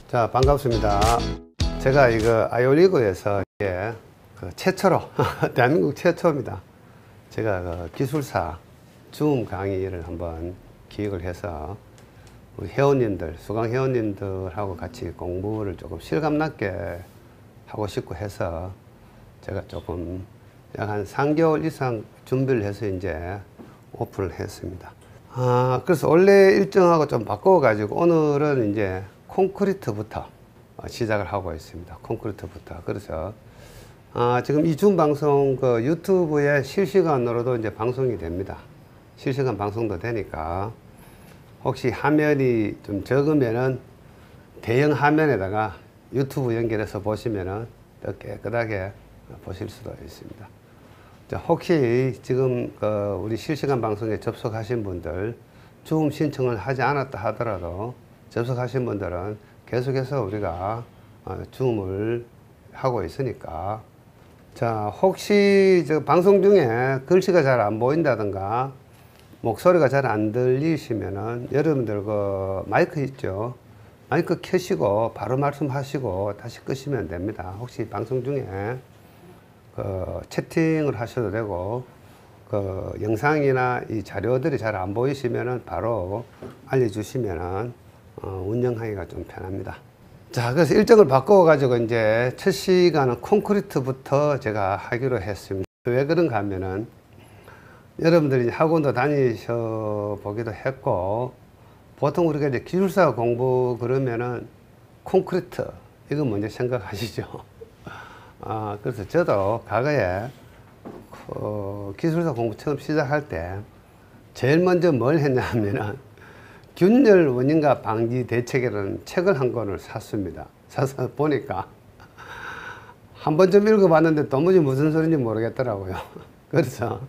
자, 반갑습니다. 제가 이거 아이올리그에서 최초로 대한민국 최초입니다. 제가 기술사 줌 강의를 한번 기획을 해서 우리 회원님들, 수강 회원님들하고 같이 공부를 조금 실감나게 하고 싶고 해서 제가 조금 약 한 3개월 이상 준비를 해서 이제 오픈을 했습니다. 그래서 원래 일정하고 좀 바꿔가지고 오늘은 이제 콘크리트부터 시작을 하고 있습니다. 콘크리트부터. 그래서 지금 이 줌 방송 유튜브에 실시간으로도 이제 방송이 됩니다. 실시간 방송도 되니까 혹시 화면이 좀 적으면은 대형 화면에다가 유튜브 연결해서 보시면은 더 깨끗하게 보실 수도 있습니다. 자, 혹시 지금 우리 실시간 방송에 접속하신 분들 줌 신청을 하지 않았다 하더라도 접속하신 분들은 계속해서 우리가 줌을 하고 있으니까, 자, 혹시 저 방송 중에 글씨가 잘 안 보인다든가 목소리가 잘 안 들리시면은 여러분들 마이크 있죠? 마이크 켜시고 바로 말씀하시고 다시 끄시면 됩니다. 혹시 방송 중에 채팅을 하셔도 되고 영상이나 이 자료들이 잘 안 보이시면은 바로 알려주시면은 운영하기가 좀 편합니다. 자, 그래서 일정을 바꿔 가지고 이제 첫 시간은 콘크리트부터 제가 하기로 했습니다. 왜 그런가 하면은 여러분들이 학원도 다니셔 보기도 했고, 보통 우리가 이제 기술사 공부 그러면은 콘크리트 이거 먼저 생각하시죠. 그래서 저도 과거에 기술사 공부 처음 시작할 때 제일 먼저 뭘 했냐 하면은 균열 원인과 방지 대책이라는 책을 한 권을 샀습니다. 사서 보니까 한 번쯤 읽어봤는데 도무지 무슨 소리인지 모르겠더라고요. 그래서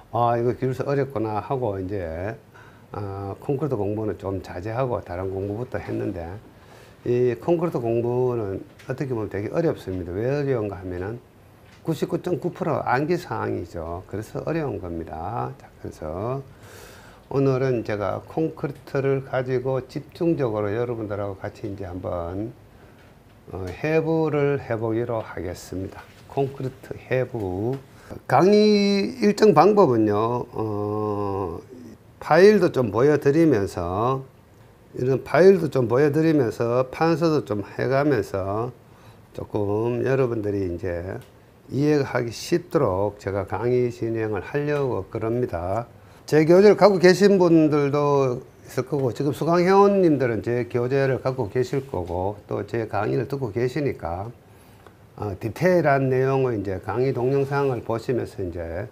이거 기술사 어렵구나 하고 이제 콘크리트 공부는 좀 자제하고 다른 공부부터 했는데, 이 콘크리트 공부는 어떻게 보면 되게 어렵습니다. 왜 어려운가 하면은 99.9% 암기 사항이죠. 그래서 어려운 겁니다. 자, 그래서 오늘은 제가 콘크리트를 가지고 집중적으로 여러분들하고 같이 이제 한번 해부를 해보기로 하겠습니다. 콘크리트 해부. 강의 일정 방법은요, 파일도 좀 보여드리면서, 이런 파일도 좀 보여드리면서 판서도 좀 해가면서 조금 여러분들이 이제 이해하기 쉽도록 제가 강의 진행을 하려고 그럽니다. 제 교재를 갖고 계신 분들도 있을 거고, 지금 수강 회원님들은 제 교재를 갖고 계실 거고, 또 제 강의를 듣고 계시니까 디테일한 내용을 이제 강의 동영상을 보시면서 이제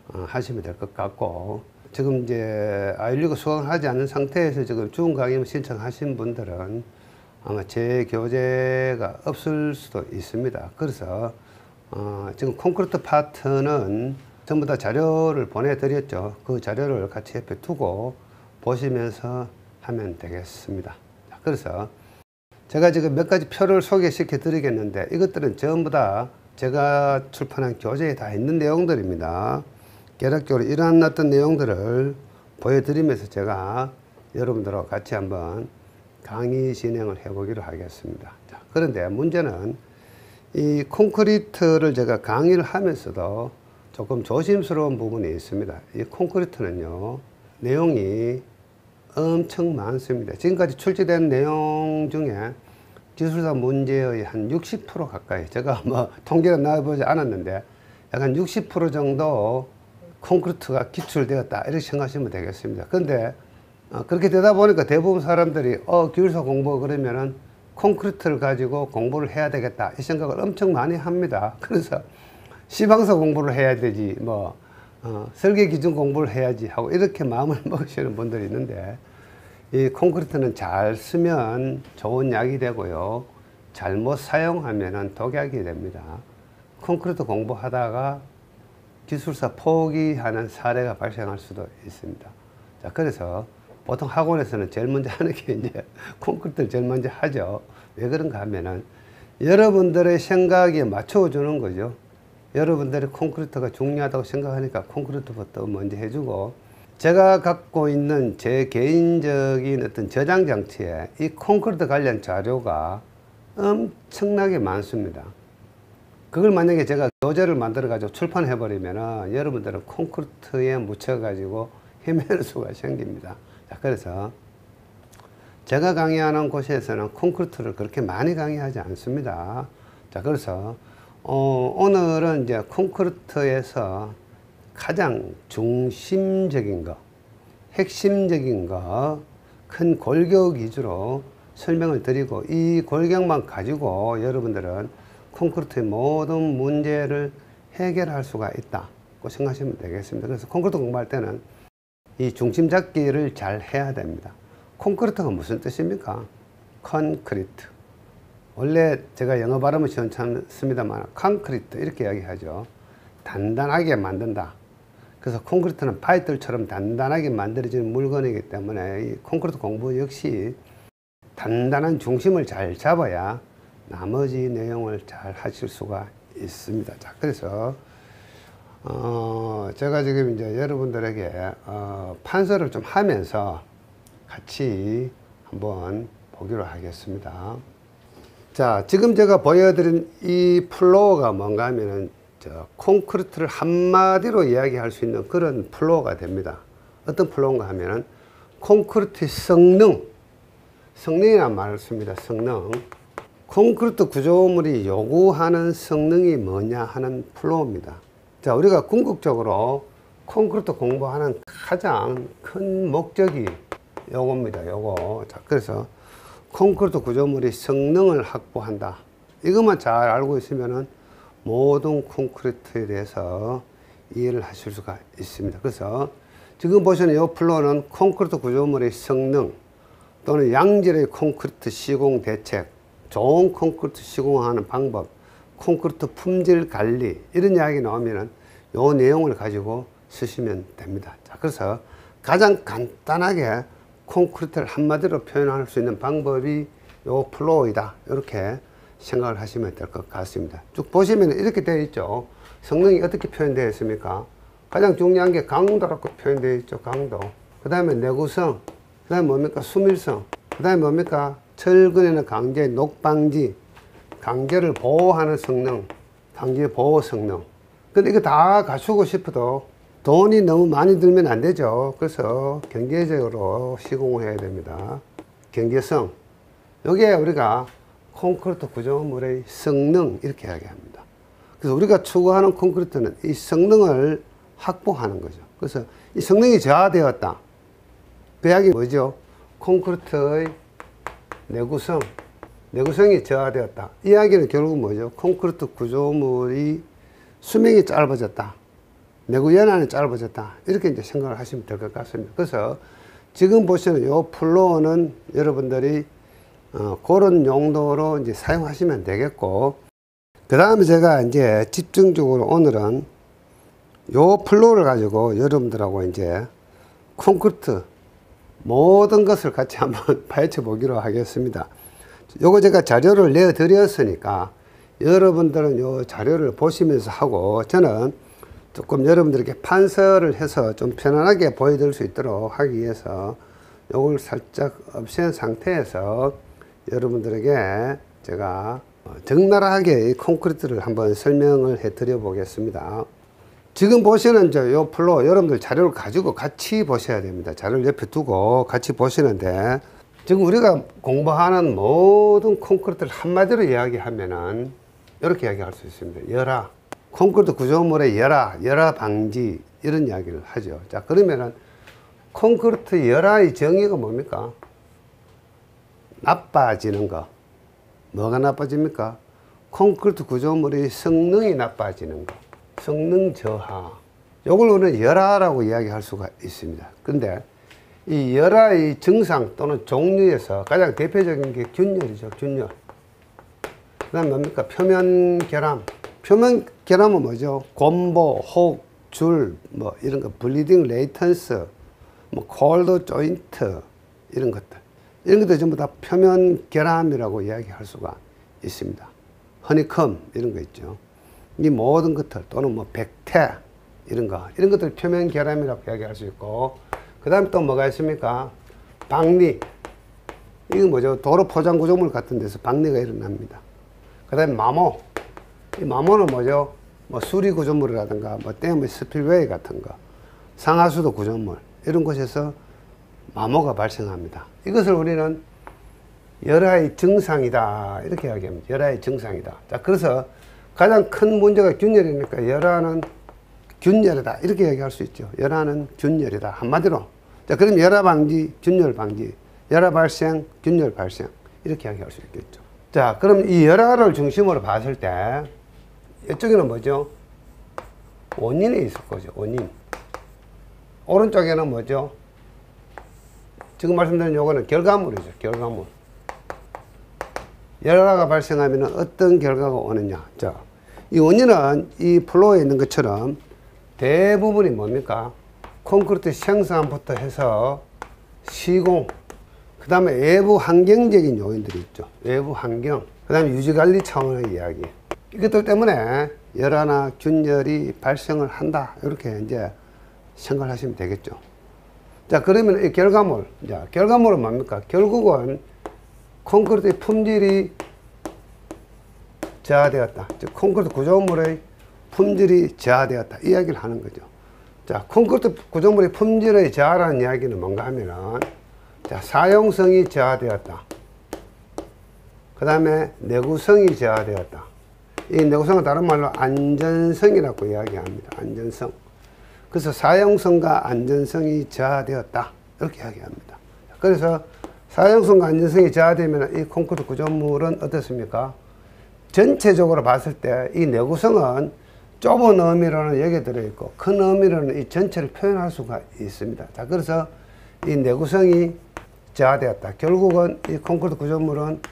하시면 될 것 같고, 지금 이제 아이올리그 수강을 하지 않는 상태에서 지금 줌 강의 신청하신 분들은 아마 제 교재가 없을 수도 있습니다. 그래서 지금 콘크리트 파트는 전부 다 자료를 보내드렸죠. 그 자료를 같이 옆에 두고 보시면서 하면 되겠습니다. 그래서 제가 지금 몇 가지 표를 소개시켜 드리겠는데, 이것들은 전부 다 제가 출판한 교재에 다 있는 내용들입니다. 개략적으로 이러한 어떤 내용들을 보여드리면서 제가 여러분들하고 같이 한번 강의 진행을 해보기로 하겠습니다. 자, 그런데 문제는 이 콘크리트를 제가 강의를 하면서도 조금 조심스러운 부분이 있습니다. 이 콘크리트는요, 내용이 엄청 많습니다. 지금까지 출제된 내용 중에 기술사 문제의 한 60% 가까이, 제가 뭐 통계가 나와보지 않았는데 약간 60% 정도 콘크리트가 기출되었다 이렇게 생각하시면 되겠습니다. 그런데 그렇게 되다 보니까 대부분 사람들이 기술사 공부 그러면은 콘크리트를 가지고 공부를 해야 되겠다 이 생각을 엄청 많이 합니다. 그래서 시방사 공부를 해야 되지, 설계 기준 공부를 해야지 하고 이렇게 마음을 먹으시는 분들이 있는데, 이 콘크리트는 잘 쓰면 좋은 약이 되고요, 잘못 사용하면 독약이 됩니다. 콘크리트 공부하다가 기술사 포기하는 사례가 발생할 수도 있습니다. 자, 그래서 보통 학원에서는 제일 먼저 하는 게 이제 콘크리트를 제일 먼저 하죠. 왜 그런가 하면은 여러분들의 생각에 맞춰주는 거죠. 여러분들이 콘크리트가 중요하다고 생각하니까 콘크리트부터 먼저 해주고, 제가 갖고 있는 제 개인적인 어떤 저장 장치에 이 콘크리트 관련 자료가 엄청나게 많습니다. 그걸 만약에 제가 교재를 만들어 가지고 출판해 버리면은 여러분들은 콘크리트에 묻혀 가지고 헤매는 수가 생깁니다. 자, 그래서 제가 강의하는 곳에서는 콘크리트를 그렇게 많이 강의하지 않습니다. 자, 그래서 오늘은 이제 콘크리트에서 가장 중심적인 거, 핵심적인 거, 큰 골격 위주로 설명을 드리고, 이 골격만 가지고 여러분들은 콘크리트의 모든 문제를 해결할 수가 있다고 생각하시면 되겠습니다. 그래서 콘크리트 공부할 때는 이 중심 잡기를 잘 해야 됩니다. 콘크리트가 무슨 뜻입니까? 콘크리트. 원래 제가 영어 발음은 시원찮습니다만 콘크리트 이렇게 이야기하죠. 단단하게 만든다. 그래서 콘크리트는 바위돌처럼 단단하게 만들어지는 물건이기 때문에 이 콘크리트 공부 역시 단단한 중심을 잘 잡아야 나머지 내용을 잘 하실 수가 있습니다. 자, 그래서 제가 지금 이제 여러분들에게 판서를 좀 하면서 같이 한번 보기로 하겠습니다. 자, 지금 제가 보여드린 이 플로어가 뭔가 하면은 콘크리트를 한마디로 이야기할 수 있는 그런 플로어가 됩니다. 어떤 플로어인가 하면은 콘크리트의 성능이란 말을 씁니다. 성능. 콘크리트 구조물이 요구하는 성능이 뭐냐 하는 플로어입니다. 자, 우리가 궁극적으로 콘크리트 공부하는 가장 큰 목적이 요겁니다. 요거. 자, 그래서 콘크리트 구조물이 성능을 확보한다. 이것만 잘 알고 있으면은 모든 콘크리트에 대해서 이해를 하실 수가 있습니다. 그래서 지금 보시는 이 플로어는 콘크리트 구조물의 성능 또는 양질의 콘크리트 시공 대책, 좋은 콘크리트 시공하는 방법, 콘크리트 품질 관리 이런 이야기 나오면은 이 내용을 가지고 쓰시면 됩니다. 자, 그래서 가장 간단하게 콘크리트를 한마디로 표현할 수 있는 방법이 이 플로어이다. 이렇게 생각을 하시면 될 것 같습니다. 쭉 보시면 이렇게 되어 있죠. 성능이 어떻게 표현되어 있습니까? 가장 중요한 게 강도라고 표현되어 있죠. 강도. 그 다음에 내구성. 그 다음에 뭡니까? 수밀성. 그 다음에 뭡니까? 철근에는 강제, 녹방지. 강제를 보호하는 성능. 강제 보호 성능. 근데 이거 다 갖추고 싶어도 돈이 너무 많이 들면 안 되죠. 그래서 경제적으로 시공을 해야 됩니다. 경제성. 여기에 우리가 콘크리트 구조물의 성능 이렇게 이야기합니다. 그래서 우리가 추구하는 콘크리트는 이 성능을 확보하는 거죠. 그래서 이 성능이 저하되었다. 그 이야기 뭐죠? 콘크리트의 내구성, 내구성이 저하되었다. 이 이야기는 결국 뭐죠? 콘크리트 구조물이 수명이 짧아졌다. 내구 연한이 짧아졌다. 이렇게 이제 생각을 하시면 될 것 같습니다. 그래서 지금 보시는 이 플로어는 여러분들이 그런 용도로 이제 사용하시면 되겠고, 그 다음에 제가 이제 집중적으로 오늘은 요 플로어를 가지고 여러분들하고 이제 콘크리트 모든 것을 같이 한번 파헤쳐 보기로 하겠습니다. 요거 제가 자료를 내어 드렸으니까 여러분들은 요 자료를 보시면서 하고, 저는 조금 여러분들에게 판서를 해서 좀 편안하게 보여드릴 수 있도록 하기 위해서 요걸 살짝 없앤 상태에서 여러분들에게 제가 적나라하게 이 콘크리트를 한번 설명을 해 드려 보겠습니다. 지금 보시는 요 플로어 여러분들 자료를 가지고 같이 보셔야 됩니다. 자료를 옆에 두고 같이 보시는데, 지금 우리가 공부하는 모든 콘크리트를 한마디로 이야기하면은 이렇게 이야기할 수 있습니다. 열화, 콘크리트 구조물의 열화 방지 이런 이야기를 하죠. 자, 그러면은 콘크리트 열화의 정의가 뭡니까? 나빠지는 거. 뭐가 나빠집니까? 콘크리트 구조물의 성능이 나빠지는 거. 성능 저하. 요걸 우리는 열화라고 이야기할 수가 있습니다. 근데 이 열화의 증상 또는 종류에서 가장 대표적인 게 균열이죠. 균열. 그 다음 뭡니까? 표면 결함. 표면 결함은 뭐죠? 곰보, 혹, 줄, 뭐 이런 거, 블리딩 레이턴스, 뭐 콜드 조인트 이런 것들. 이런 것들 전부 다 표면 결함이라고 이야기할 수가 있습니다. 허니컴 이런 거 있죠. 이 모든 것들 또는 뭐 백태 이런 것들 표면 결함이라고 이야기할 수 있고, 그 다음에 또 뭐가 있습니까? 박리. 이거 뭐죠? 도로 포장 구조물 같은 데서 박리가 일어납니다. 그 다음에 마모. 이 마모는 뭐죠? 뭐 수리 구조물이라든가 뭐 댐의 스필웨이 같은 거, 상하수도 구조물 이런 곳에서 마모가 발생합니다. 이것을 우리는 열화의 증상이다 이렇게 이야기합니다. 열화의 증상이다. 자, 그래서 가장 큰 문제가 균열이니까 열화는 균열이다 이렇게 얘기할 수 있죠. 열화는 균열이다 한마디로. 자, 그럼 열화 방지, 균열 방지, 열화 발생, 균열 발생 이렇게 이야기할 수 있겠죠. 자, 그럼 이 열화를 중심으로 봤을 때 이쪽에는 뭐죠? 원인이 있을 거죠. 원인. 오른쪽에는 뭐죠? 지금 말씀드린 요거는 결과물이죠. 결과물. 열화가 발생하면 어떤 결과가 오느냐. 자, 이 원인은 이 플로어에 있는 것처럼 대부분이 뭡니까? 콘크리트 생산부터 해서 시공, 그 다음에 외부 환경적인 요인들이 있죠. 외부 환경, 그 다음에 유지관리 차원의 이야기. 이것들 때문에 열화나 균열이 발생을 한다. 이렇게 이제 생각을 하시면 되겠죠. 자, 그러면 이 결과물. 자, 결과물은 뭡니까? 결국은 콘크리트의 품질이 저하되었다. 즉, 콘크리트 구조물의 품질이 저하되었다. 이 이야기를 하는 거죠. 자, 콘크리트 구조물의 품질의 저하라는 이야기는 뭔가 하면은, 자, 사용성이 저하되었다. 그 다음에 내구성이 저하되었다. 이 내구성은 다른 말로 안전성이라고 이야기합니다. 안전성. 그래서 사용성과 안전성이 저하되었다. 이렇게 이야기합니다. 그래서 사용성과 안전성이 저하되면 이 콘크리트 구조물은 어떻습니까? 전체적으로 봤을 때 이 내구성은 좁은 의미로는 여기에 들어있고 큰 의미로는 이 전체를 표현할 수가 있습니다. 자, 그래서 이 내구성이 저하되었다. 결국은 이 콘크리트 구조물은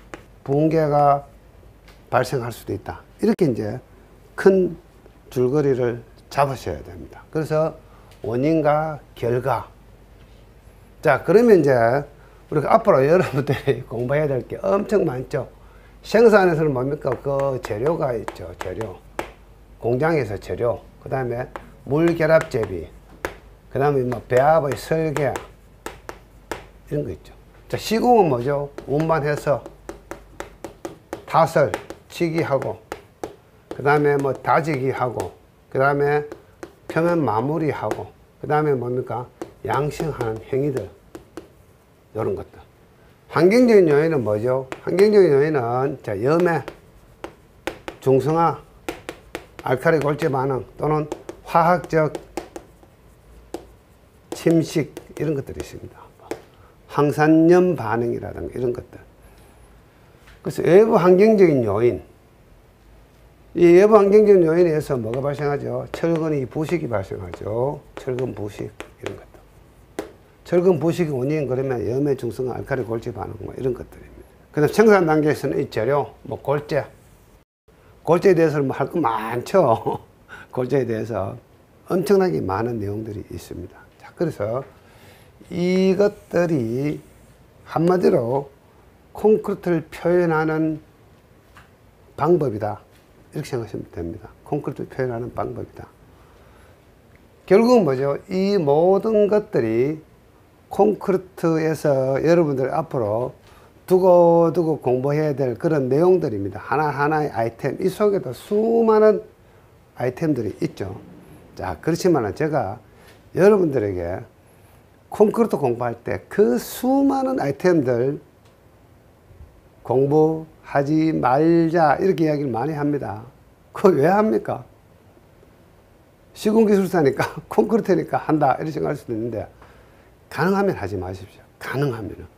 붕괴가 발생할 수도 있다. 이렇게 이제 큰 줄거리를 잡으셔야 됩니다. 그래서 원인과 결과. 자, 그러면 이제 우리가 앞으로 여러분들이 공부해야 될 게 엄청 많죠. 생산에서는 뭡니까? 그 재료가 있죠. 재료. 공장에서 재료. 그 다음에 물결합 재비. 그 다음에 뭐 배합의 설계. 이런 거 있죠. 자, 시공은 뭐죠? 운반해서 타설, 치기하고, 그 다음에 뭐 다지기하고, 그 다음에 표면 마무리하고, 그 다음에 뭡니까? 양식하는 행위들. 이런 것들. 환경적인 요인은 뭐죠? 환경적인 요인은, 자, 염해, 중성화, 알칼리 골재 반응, 또는 화학적 침식, 이런 것들이 있습니다. 황산염 반응이라든가 이런 것들. 그래서 외부 환경적인 요인. 이 외부 환경적인 요인에 의해서 뭐가 발생하죠? 철근의 부식이 발생하죠. 철근 부식, 이런 것들. 철근 부식의 원인, 그러면 염해, 중성화, 알칼리 골재 반응, 뭐 이런 것들입니다. 그 다음 생산 단계에서는 이 재료, 뭐 골재. 골재에 대해서는 뭐 할 거 많죠. 골재에 대해서 엄청나게 많은 내용들이 있습니다. 자, 그래서 이것들이 한마디로 콘크리트를 표현하는 방법이다. 이렇게 생각하시면 됩니다. 콘크리트를 표현하는 방법이다. 결국은 뭐죠? 이 모든 것들이 콘크리트에서 여러분들 앞으로 두고두고 공부해야 될 그런 내용들입니다. 하나하나의 아이템, 이 속에도 수많은 아이템들이 있죠. 자, 그렇지만 제가 여러분들에게 콘크리트 공부할 때 그 수많은 아이템들 공부하지 말자 이렇게 이야기를 많이 합니다. 그걸 왜 합니까? 시공기술사니까 콘크리트니까 한다 이렇게 생각할 수도 있는데, 가능하면 하지 마십시오. 가능하면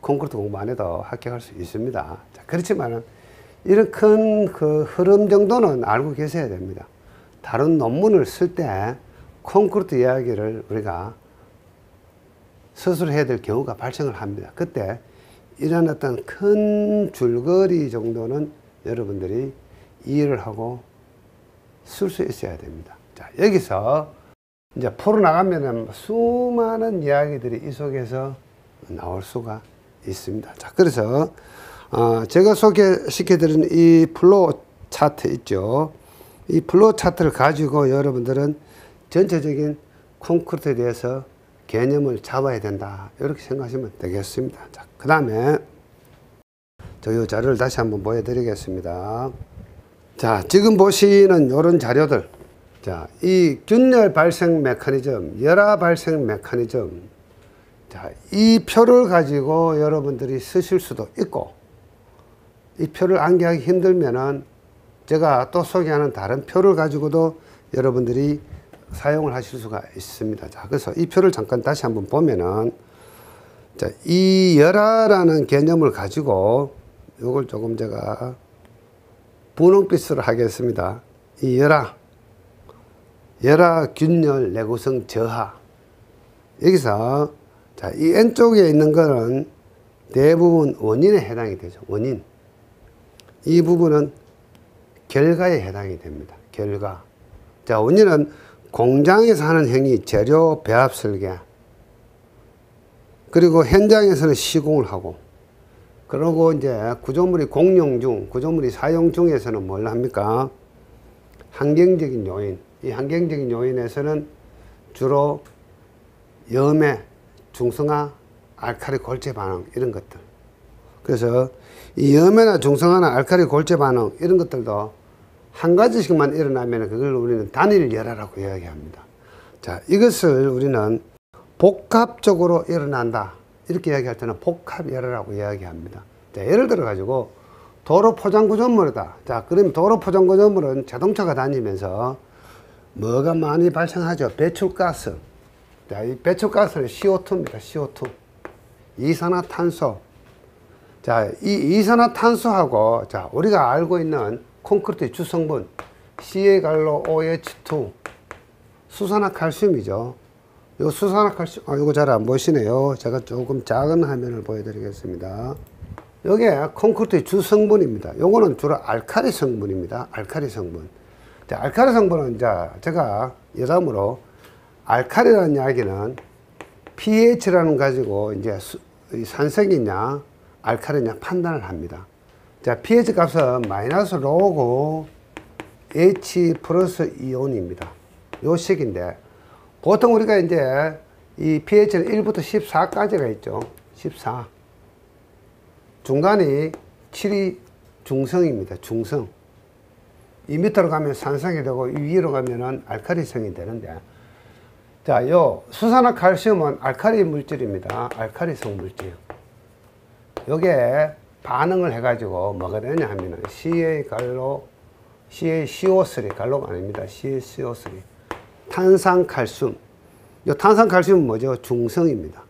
콘크리트 공부 안 해도 합격할 수 있습니다. 자, 그렇지만 이런 큰 그 흐름 정도는 알고 계셔야 됩니다. 다른 논문을 쓸 때 콘크리트 이야기를 우리가 서술해야 될 경우가 발생을 합니다. 그때 이런 어떤 큰 줄거리 정도는 여러분들이 이해를 하고 쓸 수 있어야 됩니다. 자, 여기서 이제 풀어나가면 수많은 이야기들이 이 속에서 나올 수가 있습니다. 자, 그래서 제가 소개시켜드린 이 플로우 차트 있죠. 이 플로우 차트를 가지고 여러분들은 전체적인 콘크리트에 대해서 개념을 잡아야 된다. 이렇게 생각하시면 되겠습니다. 자, 그 다음에 이 자료를 다시 한번 보여드리겠습니다. 자, 지금 보시는 이런 자료들. 자, 이 균열 발생 메커니즘, 열화 발생 메커니즘. 자, 이 표를 가지고 여러분들이 쓰실 수도 있고, 이 표를 암기하기 힘들면은 제가 또 소개하는 다른 표를 가지고도 여러분들이 사용을 하실 수가 있습니다. 자, 그래서 이 표를 잠깐 다시 한번 보면은, 자, 이 열화라는 개념을 가지고 요걸 조금 제가 분홍빛으로 하겠습니다. 이 열화 균열 내구성 저하. 여기서 자, 이 N쪽에 있는 거는 대부분 원인에 해당이 되죠. 원인. 이 부분은 결과에 해당이 됩니다. 결과. 자, 원인은 공장에서 하는 행위, 재료 배합 설계. 그리고 현장에서는 시공을 하고. 그러고 이제 구조물이 공용 중, 구조물이 사용 중에서는 뭘 합니까? 환경적인 요인. 이 환경적인 요인에서는 주로 염해, 중성화, 알칼리 골재 반응 이런 것들. 그래서 이 염해나 중성화나 알칼리 골재 반응 이런 것들도 한 가지씩만 일어나면 그걸 우리는 단일 열화라고 이야기합니다. 자, 이것을 우리는 복합적으로 일어난다. 이렇게 이야기할 때는 복합열화라고 이야기합니다. 자, 예를 들어 가지고 도로 포장 구조물이다. 자, 그럼 도로 포장 구조물은 자동차가 다니면서 뭐가 많이 발생하죠? 배출가스. 자, 이 배출가스는 CO2입니다. CO2. 이산화탄소. 자, 이 이산화탄소하고 자, 우리가 알고 있는 콘크리트의 주성분 Ca갈로 OH2 수산화칼슘이죠. 요 수산화칼슘, 요거 잘 안 보이시네요. 제가 조금 작은 화면을 보여드리겠습니다. 요게 콘크리트의 주성분입니다. 요거는 주로 알칼리 성분입니다. 알칼리 성분. 자, 알칼리 성분은 이제 제가 여담으로 알칼리라는 이야기는 pH라는 가지고 이제 산성이냐 알칼리냐 판단을 합니다. 자, pH 값은 마이너스 로고 H 플러스 이온입니다. 요 식인데 보통 우리가 이제 이 pH는 1부터 14까지가 있죠. 14. 중간이 7이 중성입니다. 중성. 2m로 가면 산성이 되고 위로 가면은 알칼리성이 되는데, 자, 요 수산화칼슘은 알칼리 물질입니다. 알칼리성 물질. 요게 반응을 해가지고 뭐가 되냐 하면은 CaCO3 갈로가 아닙니다. CaCO3 탄산칼슘. 요 탄산칼슘은 뭐죠? 중성입니다.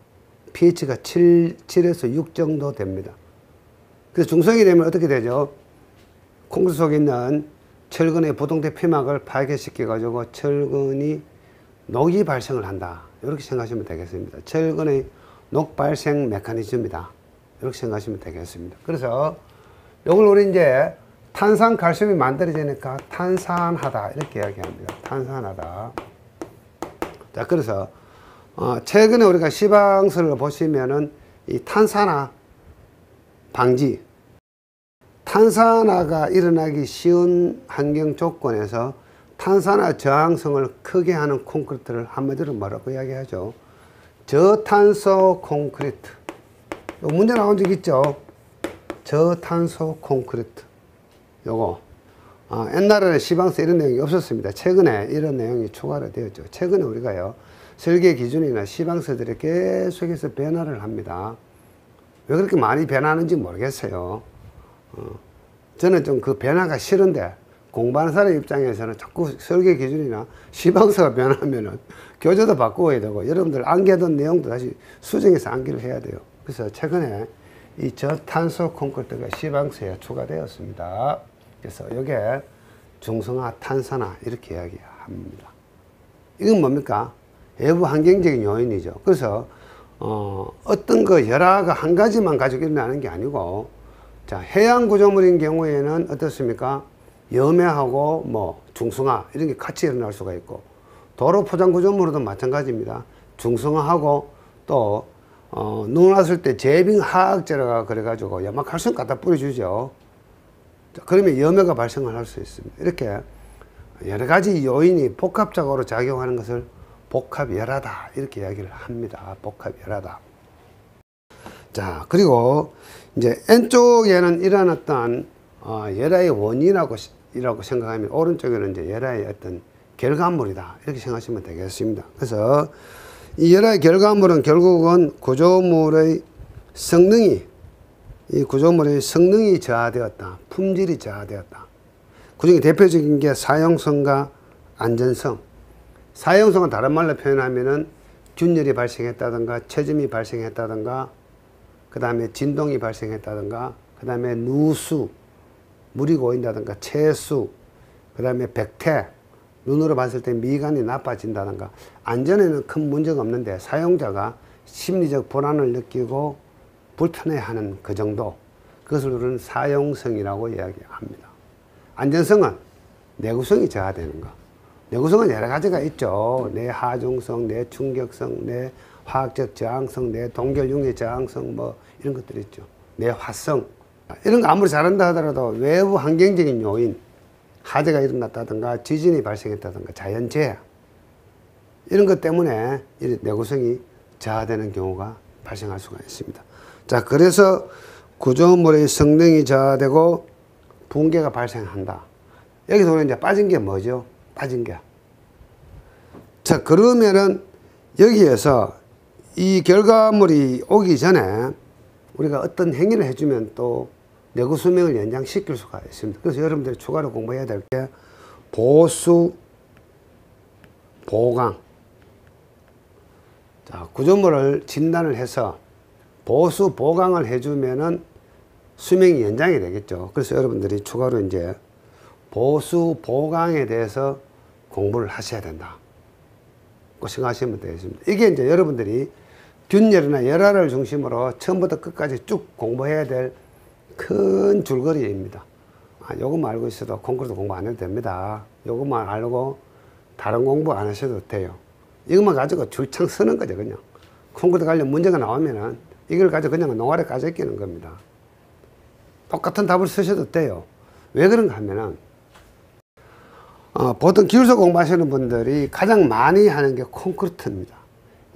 pH가 7에서 6 정도 됩니다. 그래서 중성이 되면 어떻게 되죠? 콩쿠르 속에 있는 철근의 부동대 피막을 파괴시켜 가지고 철근이 녹이 발생을 한다. 이렇게 생각하시면 되겠습니다. 철근의 녹 발생 메커니즘이다. 이렇게 생각하시면 되겠습니다. 그래서 이걸 우리 이제 탄산칼슘이 만들어지니까 탄산하다 이렇게 이야기합니다. 탄산하다. 자, 그래서 최근에 우리가 시방서를 보시면은 이 탄산화 방지, 탄산화가 일어나기 쉬운 환경 조건에서 탄산화 저항성을 크게 하는 콘크리트를 한마디로 뭐라고 이야기하죠? 저탄소 콘크리트. 문제 나온 적 있죠? 저탄소 콘크리트. 요거. 옛날에는 시방서 이런 내용이 없었습니다. 최근에 이런 내용이 추가가 되었죠. 최근에 우리가요, 설계 기준이나 시방서들이 계속해서 변화를 합니다. 왜 그렇게 많이 변하는지 모르겠어요. 저는 좀 그 변화가 싫은데, 공부하는 사람 입장에서는 자꾸 설계 기준이나 시방서가 변하면은 교재도 바꾸어야 되고, 여러분들 암기하던 내용도 다시 수정해서 암기를 해야 돼요. 그래서 최근에 이 저탄소 콘크리트가 시방서에 추가되었습니다. 그래서 이게 중성화, 탄산화 이렇게 이야기합니다. 이건 뭡니까? 외부 환경적인 요인이죠. 그래서 어떤 열화가 한 가지만 가지고 일어나는 게 아니고, 자, 해양 구조물인 경우에는 어떻습니까? 염해하고 뭐 중성화 이런 게 같이 일어날 수가 있고, 도로 포장 구조물도 마찬가지입니다. 중성화하고 또 눈 왔을 때 제빙 화학제라고 그래가지고 염화칼슘 갖다 뿌려주죠. 그러면 염해가 발생을 할 수 있습니다. 이렇게 여러 가지 요인이 복합적으로 작용하는 것을 복합열하다 이렇게 이야기를 합니다. 복합열하다. 자, 그리고 이제 N쪽에는 이런 어떤 열화의 원인이라고 생각하면 오른쪽에는 이제 열화의 어떤 결과물이다 이렇게 생각하시면 되겠습니다. 그래서 이 열화의 결과물은 결국은 구조물의 성능이 저하되었다. 품질이 저하되었다. 그중에 대표적인 게 사용성과 안전성. 사용성은 다른 말로 표현하면은 균열이 발생했다든가 체짐이 발생했다든가 그 다음에 진동이 발생했다든가 그 다음에 누수, 물이 고인다든가 채수, 그 다음에 백태, 눈으로 봤을 때 미간이 나빠진다든가. 안전에는 큰 문제가 없는데 사용자가 심리적 불안을 느끼고 불편해하는 그 정도, 그것을 우리는 사용성이라고 이야기합니다. 안전성은 내구성이 저하되는 거. 내구성은 여러 가지가 있죠. 내 하중성, 내 충격성, 내 화학적 저항성, 내 동결융의 저항성, 뭐 이런 것들이 있죠. 내 화성. 이런 거 아무리 잘한다 하더라도 외부 환경적인 요인, 화재가 일어났다든가 지진이 발생했다든가 자연재해, 이런 것 때문에 내구성이 저하되는 경우가 발생할 수가 있습니다. 자, 그래서 구조물의 성능이 저하되고 붕괴가 발생한다. 여기서 우리는 이제 빠진 게 뭐죠? 빠진 게. 자, 그러면은 여기에서 이 결과물이 오기 전에 우리가 어떤 행위를 해주면 또 내구 수명을 연장시킬 수가 있습니다. 그래서 여러분들이 추가로 공부해야 될 게 보수, 보강. 자, 구조물을 진단을 해서 보수, 보강을 해주면은 수명이 연장이 되겠죠. 그래서 여러분들이 추가로 이제 보수, 보강에 대해서 공부를 하셔야 된다. 그 생각하시면 되겠습니다. 이게 이제 여러분들이 균열이나 열화를 중심으로 처음부터 끝까지 쭉 공부해야 될 큰 줄거리입니다. 요것만 알고 있어도 콘크리트 공부 안 해도 됩니다. 요것만 알고 다른 공부 안 하셔도 돼요. 이것만 가지고 줄창 서는 거죠, 그냥. 콘크리트 관련 문제가 나오면은 이걸 가지고 그냥 농아래 까져 끼는 겁니다. 똑같은 답을 쓰셔도 돼요. 왜 그런가 하면은, 보통 기술서 공부하시는 분들이 가장 많이 하는 게 콘크리트입니다.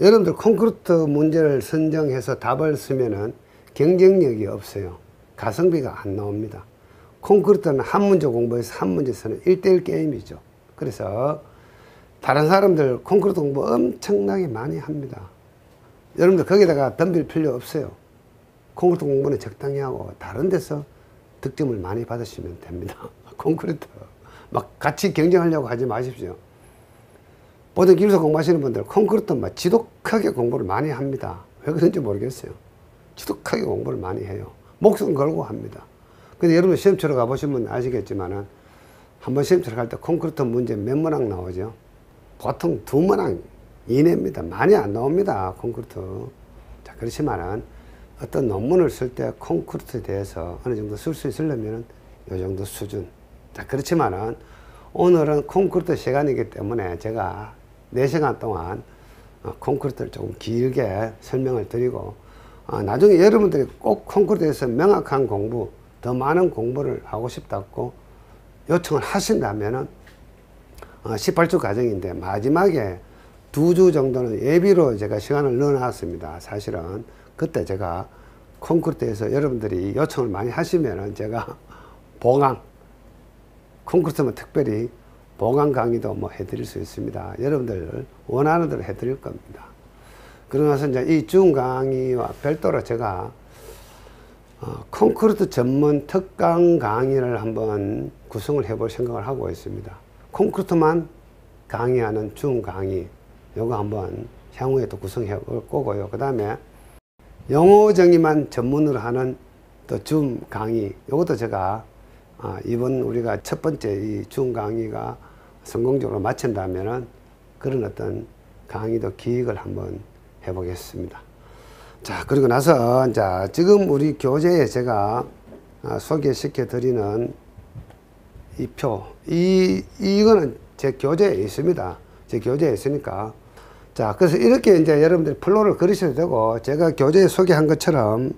여러분들 콘크리트 문제를 선정해서 답을 쓰면은 경쟁력이 없어요. 가성비가 안 나옵니다. 콘크리트는 한 문제 공부해서 한 문제 쓰는 1대1 게임이죠. 그래서 다른 사람들 콘크리트 공부 엄청나게 많이 합니다. 여러분들 거기다가 덤빌 필요 없어요. 콘크리트 공부는 적당히 하고 다른 데서 득점을 많이 받으시면 됩니다. 콘크리트 막 같이 경쟁하려고 하지 마십시오. 보통 기술서 공부하시는 분들 콘크리트 막 지독하게 공부를 많이 합니다. 왜 그런지 모르겠어요. 지독하게 공부를 많이 해요. 목숨 걸고 합니다. 근데 여러분 시험 치러 가보시면 아시겠지만은 한번 시험 치러 갈 때 콘크리트 문제 몇 문항 나오죠? 보통 2문항 이내입니다. 많이 안 나옵니다. 콘크리트. 자, 그렇지만은 어떤 논문을 쓸 때 콘크리트에 대해서 어느 정도 쓸 수 있으려면 이 정도 수준. 자, 그렇지만은 오늘은 콘크리트 시간이기 때문에 제가 4시간 동안 콘크리트를 조금 길게 설명을 드리고, 나중에 여러분들이 꼭 콘크리트에서 명확한 공부, 더 많은 공부를 하고 싶다고 요청을 하신다면은 18주 과정인데 마지막에 2주 정도는 예비로 제가 시간을 넣어놨습니다. 사실은 그때 제가 콘크리트에서 여러분들이 요청을 많이 하시면은 제가 보강, 콘크리트면 특별히 보강 강의도 뭐 해드릴 수 있습니다. 여러분들 원하는 대로 해드릴 겁니다. 그러고 나서 이제 이 중 강의와 별도로 제가 콘크리트 전문 특강 강의를 한번 구성을 해볼 생각을 하고 있습니다. 콘크리트만 강의하는 중 강의, 요거 한번 향후에 또 구성해 볼 거고요. 그 다음에 영어 정의만 전문으로 하는 또 줌 강의, 요것도 제가 이번 우리가 첫 번째 이 중 강의가 성공적으로 마친다면은 그런 어떤 강의도 기획을 한번 해보겠습니다. 자, 그리고 나서 자, 지금 우리 교재에 제가 소개시켜 드리는 이 표, 이거는 제 교재에 있습니다. 제 교재에 있으니까. 자, 그래서 이렇게 이제 여러분들이 플로를 그리셔도 되고, 제가 교재에 소개한 것처럼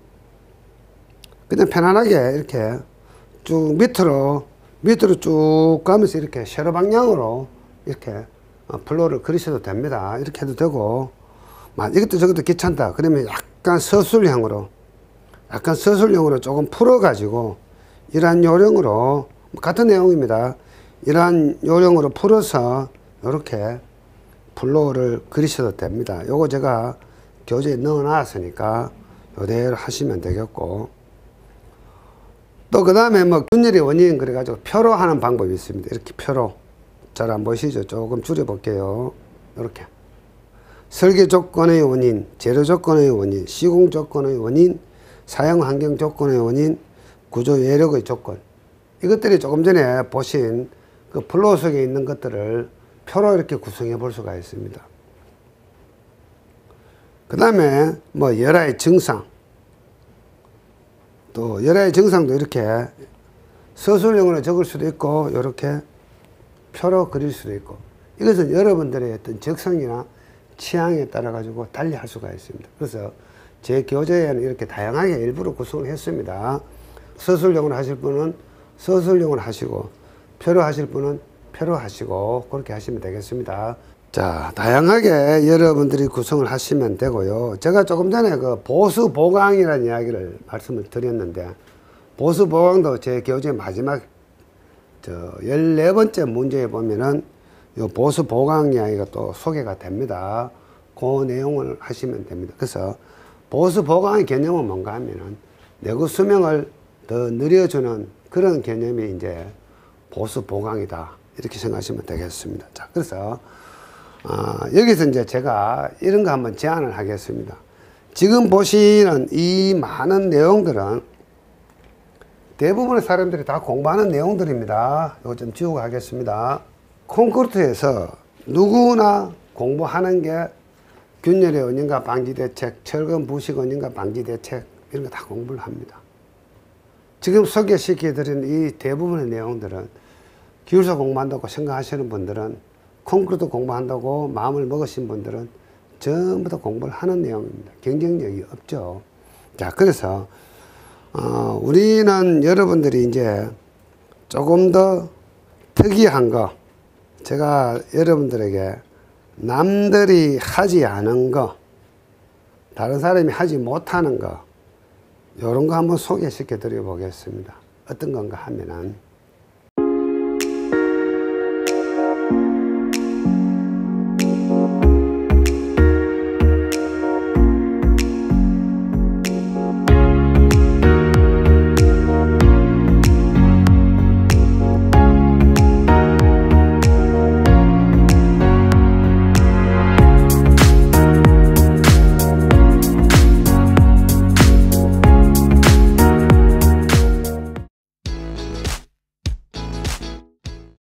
그냥 편안하게 이렇게 쭉 밑으로 쭉 가면서 이렇게 세로 방향으로 이렇게 플로우를 그리셔도 됩니다. 이렇게 해도 되고, 이것도 저것도 귀찮다. 그러면 약간 서술형으로 조금 풀어가지고, 이러한 요령으로, 같은 내용입니다. 이러한 요령으로 풀어서, 이렇게 플로우를 그리셔도 됩니다. 요거 제가 교재에 넣어 놨으니까, 요대로 하시면 되겠고, 또 그 다음에 뭐 균열의 원인 그래가지고 표로 하는 방법이 있습니다. 이렇게 표로. 잘 안 보이시죠? 조금 줄여볼게요. 이렇게. 설계 조건의 원인, 재료 조건의 원인, 시공 조건의 원인, 사용 환경 조건의 원인, 구조 외력의 조건. 이것들이 조금 전에 보신 그 플로우 속에 있는 것들을 표로 이렇게 구성해 볼 수가 있습니다. 그 다음에 뭐 열화의 증상. 또 열화의 증상도 이렇게 서술형으로 적을 수도 있고 이렇게 표로 그릴 수도 있고, 이것은 여러분들의 어떤 적성이나 취향에 따라 가지고 달리 할 수가 있습니다. 그래서 제 교재에는 이렇게 다양하게 일부러 구성을 했습니다. 서술형으로 하실 분은 서술형으로 하시고, 표로 하실 분은 표로 하시고, 그렇게 하시면 되겠습니다. 자, 다양하게 여러분들이 구성을 하시면 되고요. 제가 조금 전에 그 보수 보강이라는 이야기를 말씀을 드렸는데, 보수 보강도 제 교재 마지막 14번째 문제에 보면은 요 보수 보강 이야기가 또 소개가 됩니다. 그 내용을 하시면 됩니다. 그래서 보수 보강의 개념은 뭔가 하면은 내구 수명을 더 늘려주는 그런 개념이 이제 보수 보강이다. 이렇게 생각하시면 되겠습니다. 자, 그래서 여기서 이제 제가 이런 거 한번 제안을 하겠습니다. 지금 보시는 이 많은 내용들은 대부분의 사람들이 다 공부하는 내용들입니다. 이거 좀 지우고 하겠습니다. 콘크리트에서 누구나 공부하는 게 균열의 원인과 방지 대책, 철근 부식 원인과 방지 대책, 이런 거 다 공부를 합니다. 지금 소개시켜 드린 이 대부분의 내용들은 기술사 공부한다고 생각하시는 분들은, 콘크리트 공부한다고 마음을 먹으신 분들은 전부 다 공부를 하는 내용입니다. 경쟁력이 없죠. 자, 그래서 우리는 여러분들이 이제 조금 더 특이한 거, 제가 여러분들에게 남들이 하지 않은 거, 다른 사람이 하지 못하는 거, 이런 거 한번 소개시켜 드려 보겠습니다. 어떤 건가 하면은,